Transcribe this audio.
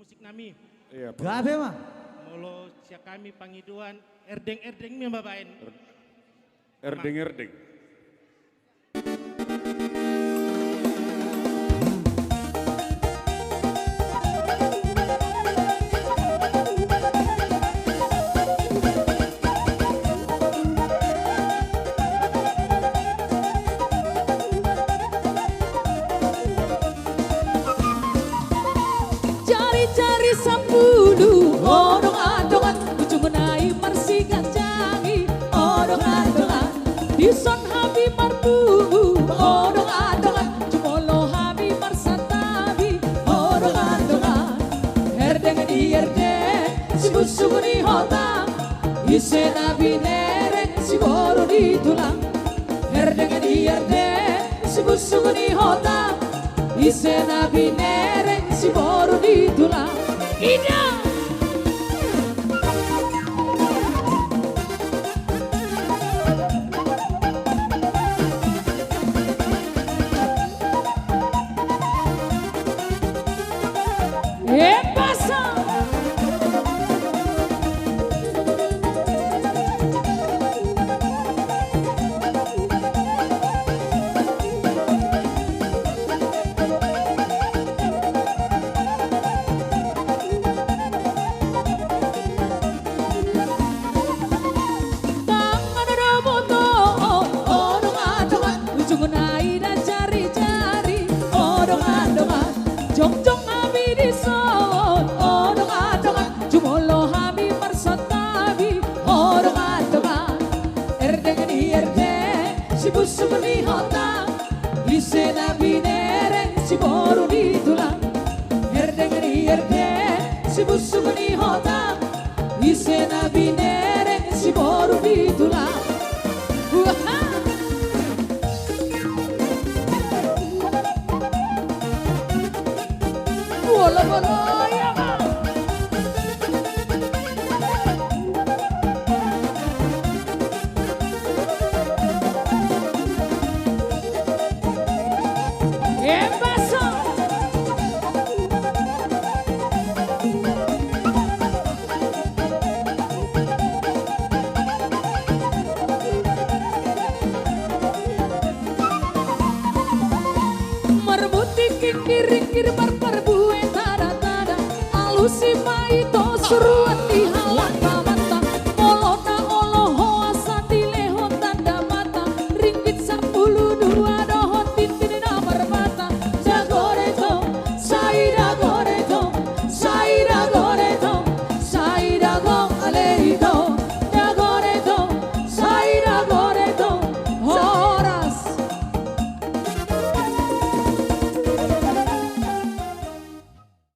musik nami. Iya, Pak. Gabe mah. Molo sia kami pangiduan erdeng-erdeng mi babaen. Erdeng-erdeng. Cari-cari sambulu, odong-adongan, ujung menai marsingan jangi, odong-adongan, dison habi marbubu, odong-adongan, cumolo habi marsatabi, odong-adongan, herdeng di herdeng, sibu-sibu di hotang, ise nabi nereng, si boro di tulang, herdeng di herdeng, sibu-sibu di hotang, ise nabi nereng, si boro di tulang. Ida pasa jong-jong habi di son, odong-adongan, jumolo habi marsatabi, odong-adongan, erdeng di erdeng, sibu-sibu di hotang, ise nabi nereng, si boro di tulang, erdeng di erdeng, sibu-sibu di hotang, ise nabi nereng, si boro di tulang. Bolo-bolo ya Bang. Paso. Marbuti kikir-kir bar-bar bue tada-tada alusi maito suruh